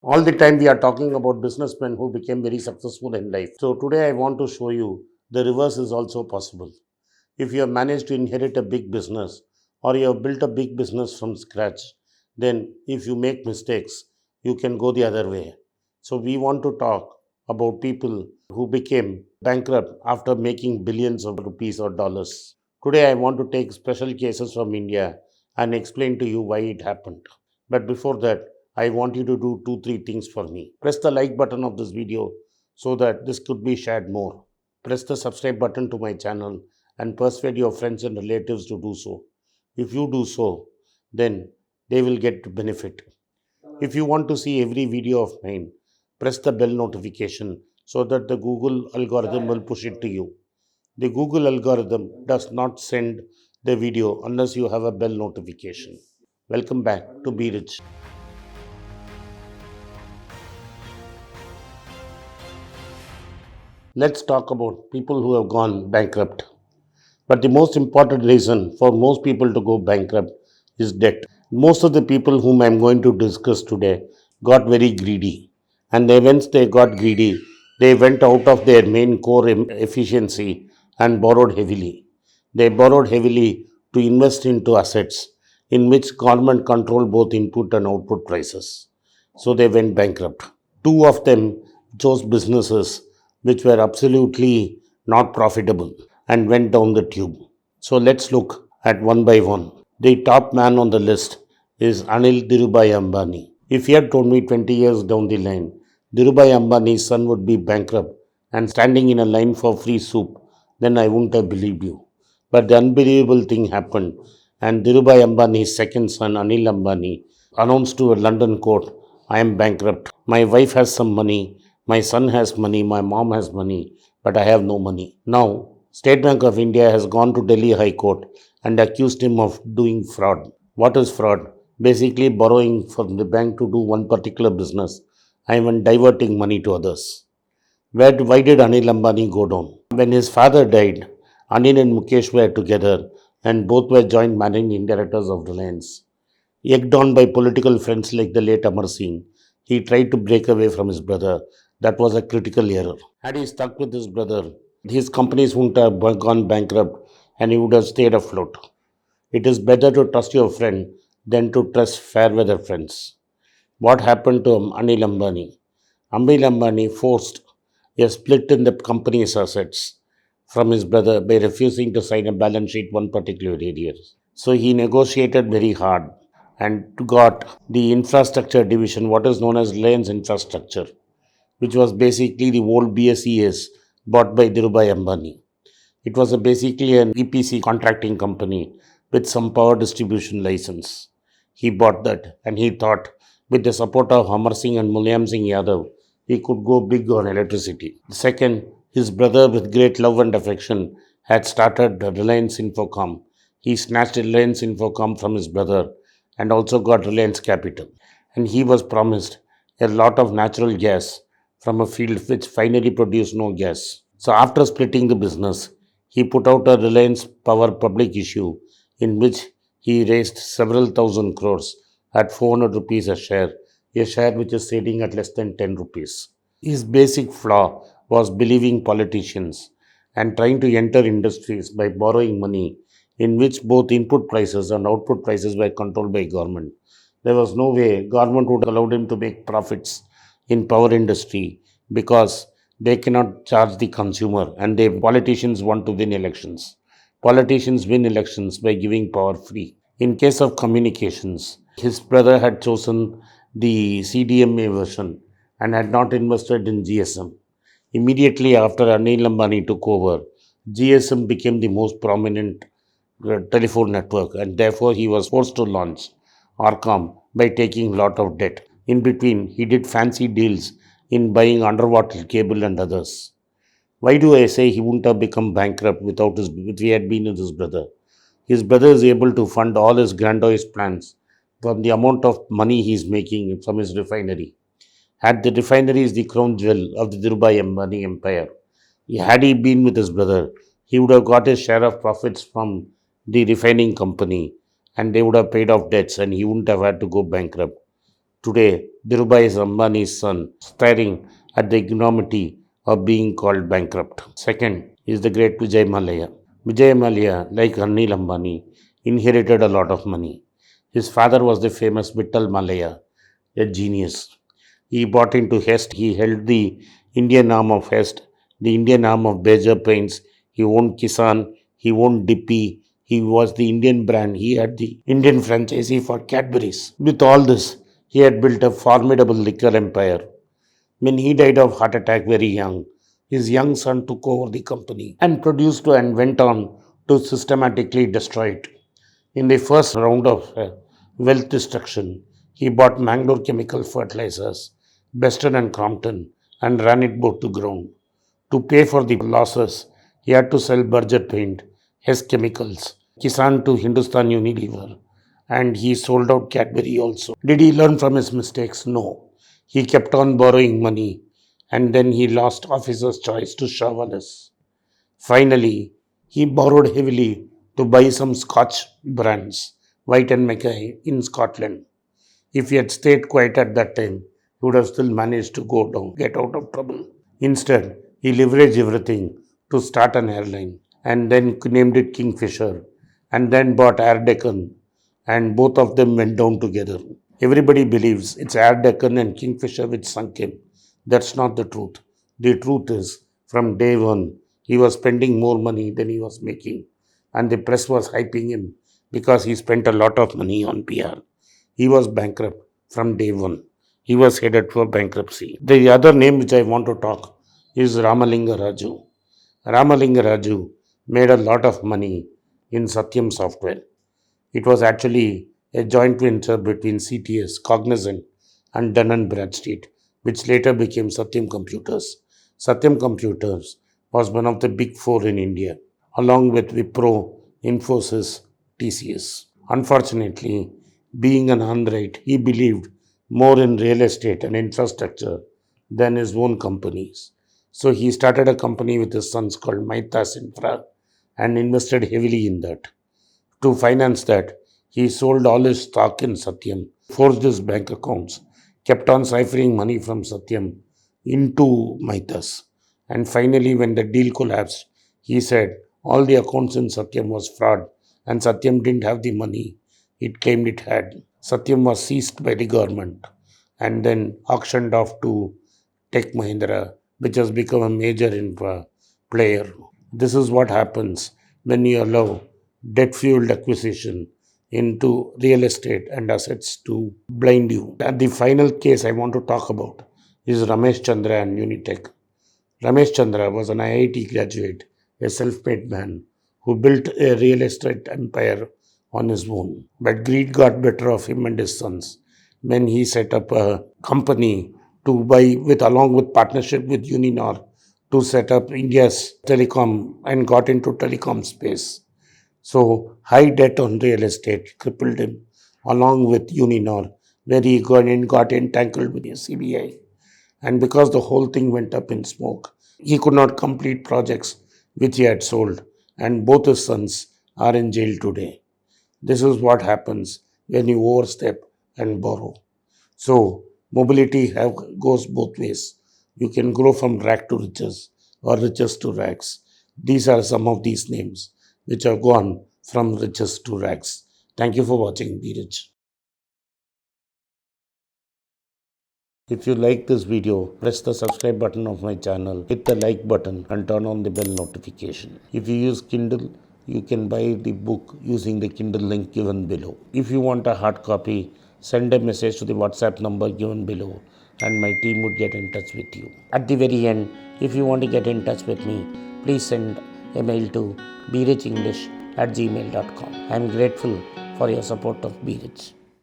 All the time we are talking about businessmen who became very successful in life. So today I want to show you the reverse is also possible. If you have managed to inherit a big business or you have built a big business from scratch, then if you make mistakes, you can go the other way. So we want to talk about people who became bankrupt after making billions of rupees or dollars. Today I want to take special cases from India and explain to you why it happened. But before that, I want you to do two, three things for me. Press the like button of this video so that this could be shared more. Press the subscribe button to my channel and persuade your friends and relatives to do so. If you do so, then they will get to benefit. If you want to see every video of mine, press the bell notification so that the Google algorithm will push it to you. The Google algorithm does not send the video unless you have a bell notification. Welcome back to Be Rich. Let's talk about people who have gone bankrupt. But the most important reason for most people to go bankrupt is debt. Most of the people whom I am going to discuss today got very greedy. And once they got greedy, they went out of their main core efficiency and borrowed heavily. They borrowed heavily to invest into assets in which government controlled both input and output prices. So they went bankrupt. Two of them chose businesses which were absolutely not profitable and went down the tube. So let's look at one by one. The top man on the list is Anil Dhirubhai Ambani. If he had told me 20 years down the line, Dhirubhai Ambani's son would be bankrupt and standing in a line for free soup, then I wouldn't have believed you. But the unbelievable thing happened, and Dhirubhai Ambani's second son, Anil Ambani, announced to a London court, I am bankrupt. My wife has some money, my son has money, my mom has money, but I have no money. Now, State Bank of India has gone to Delhi High Court and accused him of doing fraud. What is fraud? Basically, borrowing from the bank to do one particular business and even diverting money to others. Why did Anil Ambani go down? When his father died, Anil and Mukesh were together and both were joint managing directors of Reliance. Egged on by political friends like the late Amar Singh, he tried to break away from his brother. That was a critical error. Had he stuck with his brother, his companies wouldn't have gone bankrupt and he would have stayed afloat. It is better to trust your friend than to trust fair weather friends. What happened to Anil Ambani? Anil Ambani forced a split in the company's assets from his brother by refusing to sign a balance sheet one particular area. So he negotiated very hard and got the infrastructure division, what is known as Reliance Infrastructure, which was basically the old BSES bought by Dhirubhai Ambani. It was basically an EPC contracting company with some power distribution license. He bought that and he thought with the support of Amar Singh and Mulayam Singh Yadav, he could go big on electricity. Second, his brother with great love and affection had started Reliance Infocom. He snatched Reliance Infocom from his brother and also got Reliance Capital. And he was promised a lot of natural gas from a field which finally produced no gas. So after splitting the business, he put out a Reliance Power public issue in which he raised several thousand crores at 400 rupees a share which is trading at less than 10 rupees. His basic flaw was believing politicians and trying to enter industries by borrowing money in which both input prices and output prices were controlled by government. There was no way government would allow him to make profits in power industry because they cannot charge the consumer and the politicians want to win elections. Politicians win elections by giving power free. In case of communications, his brother had chosen the CDMA version and had not invested in GSM. Immediately after Anil Ambani took over, GSM became the most prominent telephone network and therefore he was forced to launch Orcom by taking lot of debt. In between, he did fancy deals in buying underwater cable and others. Why do I say he wouldn't have become bankrupt if he had been with his brother? His brother is able to fund all his grandiose plans from the amount of money he is making from his refinery. Had the refinery is the crown jewel of the Dhirubhai Ambani empire. Had he been with his brother, he would have got his share of profits from the refining company and they would have paid off debts and he wouldn't have had to go bankrupt. Today, Dhirubhai is Ambani's son, staring at the ignominy of being called bankrupt. Second is the great Vijay Mallya. Vijay Mallya, like Anil Ambani, inherited a lot of money. His father was the famous Vittal Mallya, a genius. He bought into Hest. He held the Indian arm of Hest, the Indian arm of Beja Paints. He owned Kisan. He owned Dippy. He was the Indian brand. He had the Indian franchisee for Cadbury's. With all this, he had built a formidable liquor empire. When he died of heart attack very young, his young son took over the company and produced and went on to systematically destroy it. In the first round of wealth destruction, he bought Mangalore Chemical Fertilizers, Beston and Crompton, and ran it both to ground. To pay for the losses, he had to sell Berger Paint, Hess Chemicals, Kisan to Hindustan Unilever, and he sold out Cadbury also. Did he learn from his mistakes? No. He kept on borrowing money, and then he lost officer's choice to Chauvelin. Finally, he borrowed heavily to buy some Scotch brands, White and Mackay, in Scotland. If he had stayed quiet at that time, he would have still managed to go down, get out of trouble. Instead, he leveraged everything to start an airline and then named it Kingfisher and then bought Air Deccan, and both of them went down together. Everybody believes it's Air Deccan and Kingfisher which sunk him. That's not the truth. The truth is, from day one, he was spending more money than he was making, and the press was hyping him because he spent a lot of money on PR. He was bankrupt from day one. He was headed for bankruptcy. The other name which I want to talk is Ramalinga Raju. Ramalinga Raju made a lot of money in Satyam Software. It was actually a joint venture between CTS, Cognizant, and Dun& Bradstreet, which later became Satyam Computers. Satyam Computers was one of the big four in India, along with Wipro, Infosys, TCS. Unfortunately, being an Android, he believed more in real estate and infrastructure than his own companies. So he started a company with his sons called Maitas Infra and invested heavily in that. To finance that, he sold all his stock in Satyam, forged his bank accounts, kept on ciphering money from Satyam into Maitas. And finally, when the deal collapsed, he said all the accounts in Satyam was fraud and Satyam didn't have the money it claimed it had. Satyam was seized by the government and then auctioned off to Tech Mahindra, which has become a major infra player. This is what happens when you allow debt fueled acquisition into real estate and assets to blind you. And the final case I want to talk about is Ramesh Chandra and Unitech. Ramesh Chandra was an IIT graduate, a self made man who built a real estate empire on his own. But greed got better of him and his sons when he set up a company to buy with along with partnership with Uninor to set up India's telecom and got into telecom space. So high debt on real estate crippled him along with Uninor, where he got entangled with the CBI. And because the whole thing went up in smoke, he could not complete projects which he had sold, and both his sons are in jail today. This is what happens when you overstep and borrow. So goes both ways. You can grow from rag to riches or riches to rags. These are some of these names which have gone from riches to rags. Thank you for watching. Be rich. If you like this video, press the subscribe button of my channel, hit the like button and turn on the bell notification. If you use Kindle, you can buy the book using the Kindle link given below. If you want a hard copy, send a message to the WhatsApp number given below and my team would get in touch with you. At the very end, if you want to get in touch with me, please send a mail to berichenglish@gmail.com. I am grateful for your support of Be Rich.